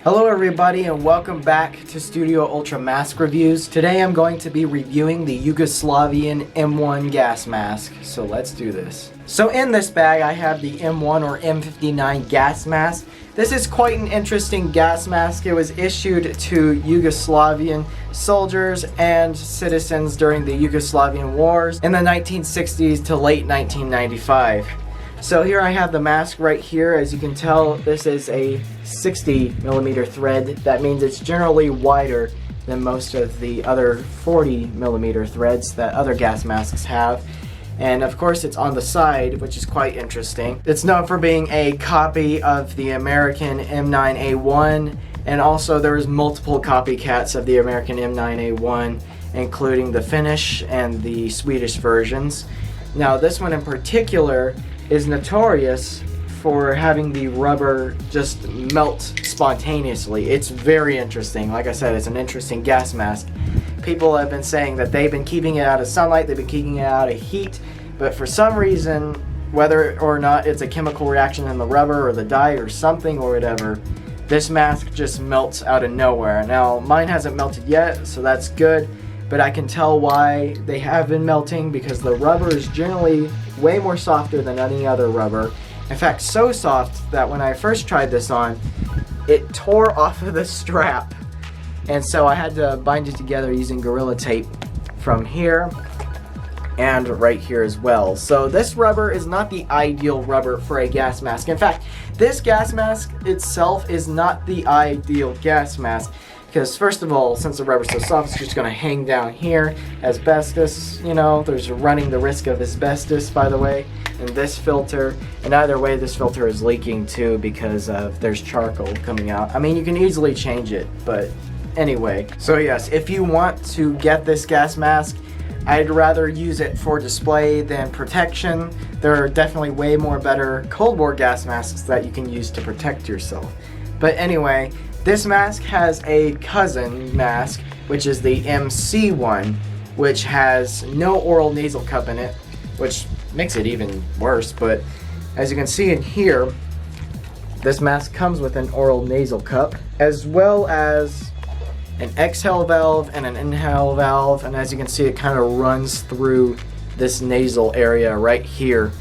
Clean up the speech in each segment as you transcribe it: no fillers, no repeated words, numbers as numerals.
Hello everybody and welcome back to Studio Ultra Mask Reviews. Today I'm going to be reviewing the Yugoslavian M-1 gas mask, so let's do this. So in this bag I have the M-1 or M59 gas mask. This is quite an interesting gas mask. It was issued to Yugoslavian soldiers and citizens during the Yugoslavian wars in the 1960s to late 1995. So here I have the mask right here. As you can tell, this is a 60mm thread. That means it's generally wider than most of the other 40mm threads that other gas masks have. And of course it's on the side, which is quite interesting. It's known for being a copy of the American M9A1, and also there's multiple copycats of the American M9A1, including the Finnish and the Swedish versions. Now this one in particular is notorious for having the rubber just melt spontaneously. It's very interesting. Like I said, it's an interesting gas mask. People have been saying that they've been keeping it out of sunlight, they've been keeping it out of heat, but for some reason, whether or not it's a chemical reaction in the rubber or the dye or something or whatever, this mask just melts out of nowhere. Now, mine hasn't melted yet, so that's good, but I can tell why they have been melting, because the rubber is generally way more softer than any other rubber. In fact, so soft that when I first tried this on, it tore off of the strap. And so I had to bind it together using Gorilla Tape from here and right here as well. So this rubber is not the ideal rubber for a gas mask. In fact, this gas mask itself is not the ideal gas mask. Because first of all, since the rubber's so soft, it's just going to hang down here. Asbestos, you know, there's running the risk of asbestos, by the way, in this filter. And either way, this filter is leaking too because there's charcoal coming out. I mean, you can easily change it, but anyway. So yes, if you want to get this gas mask, I'd rather use it for display than protection. There are definitely way more better Cold War gas masks that you can use to protect yourself. But anyway, this mask has a cousin mask, which is the MC1, which has no oral nasal cup in it, which makes it even worse. But as you can see in here, this mask comes with an oral nasal cup, as well as an exhale valve and an inhale valve. And as you can see, it kind of runs through this nasal area right here.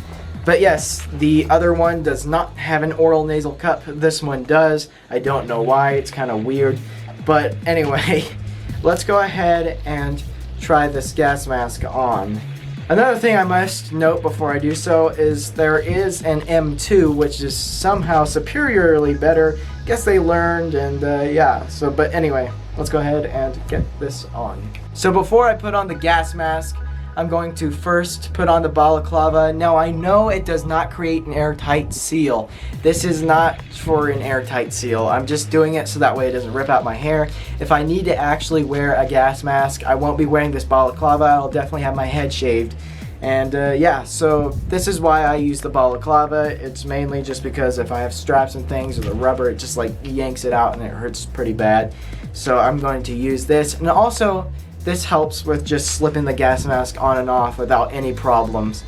But yes, the other one does not have an oral nasal cup. This one does. I don't know why. It's kind of weird. But anyway, let's go ahead and try this gas mask on. Another thing I must note before I do so is there is an M2, which is somehow superiorly better. Guess they learned, and yeah. So, but anyway, let's go ahead and get this on. So before I put on the gas mask, I'm going to first put on the balaclava. Now I know it does not create an airtight seal. This is not for an airtight seal. I'm just doing it so that way it doesn't rip out my hair. If I need to actually wear a gas mask, I won't be wearing this balaclava. I'll definitely have my head shaved. And yeah, so this is why I use the balaclava. It's mainly just because if I have straps and things or the rubber, it just like yanks it out and it hurts pretty bad. So I'm going to use this. And also, this helps with just slipping the gas mask on and off without any problems.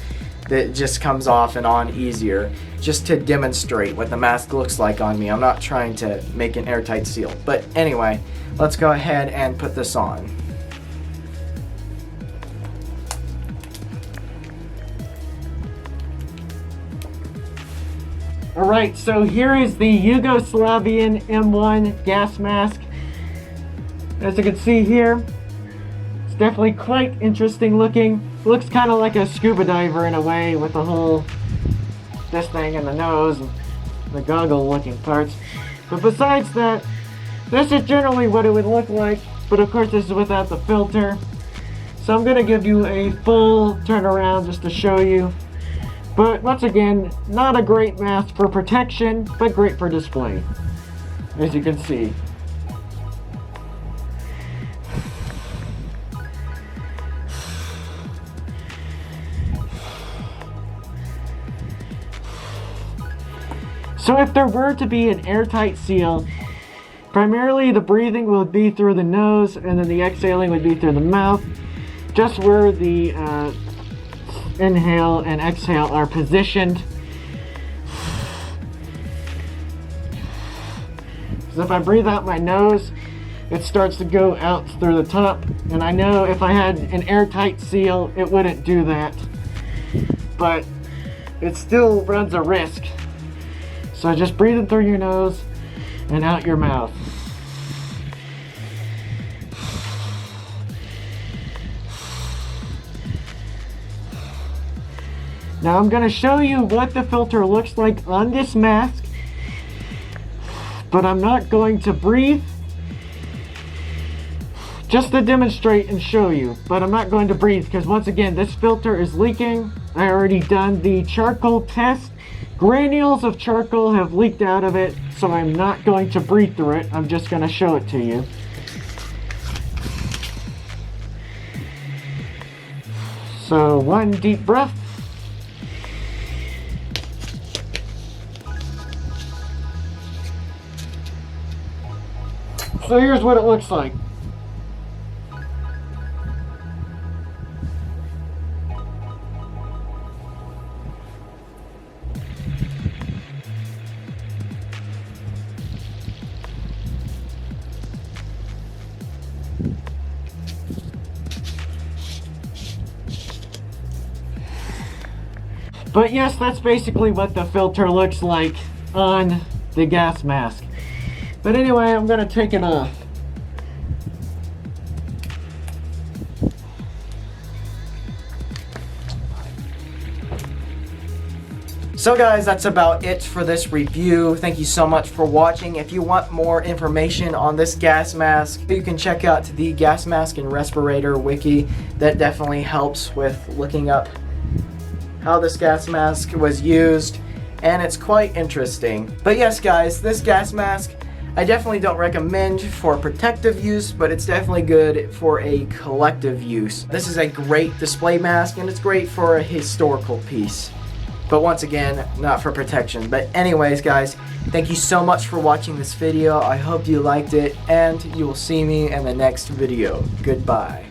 It just comes off and on easier, just to demonstrate what the mask looks like on me. I'm not trying to make an airtight seal. But anyway, let's go ahead and put this on. Alright, so here is the Yugoslavian M1 gas mask. As you can see here, definitely quite interesting looking. Looks kind of like a scuba diver in a way, with the whole this thing in the nose and the goggle looking parts. But besides that, this is generally what it would look like, but of course this is without the filter. So I'm going to give you a full turnaround just to show you. But once again, not a great mask for protection, but great for display, as you can see. So if there were to be an airtight seal, primarily the breathing would be through the nose and then the exhaling would be through the mouth, just where the inhale and exhale are positioned. Because if I breathe out my nose, it starts to go out through the top. And I know if I had an airtight seal, it wouldn't do that. But it still runs a risk. So just breathe it through your nose and out your mouth. Now I'm going to show you what the filter looks like on this mask, but I'm not going to breathe, just to demonstrate and show you, but I'm not going to breathe because once again this filter is leaking. I already done the charcoal test. Granules of charcoal have leaked out of it, so I'm not going to breathe through it. I'm just going to show it to you. So one deep breath. So here's what it looks like. But yes, that's basically what the filter looks like on the gas mask. But anyway, I'm going to take it off. So guys, that's about it for this review. Thank you so much for watching. If you want more information on this gas mask, you can check out the gas mask and respirator wiki. That definitely helps with looking up how this gas mask was used, and it's quite interesting. But yes guys, this gas mask I definitely don't recommend for protective use, but it's definitely good for a collective use. This is a great display mask and it's great for a historical piece, but once again, not for protection. But anyways guys, thank you so much for watching this video. I hope you liked it, and you will see me in the next video. Goodbye.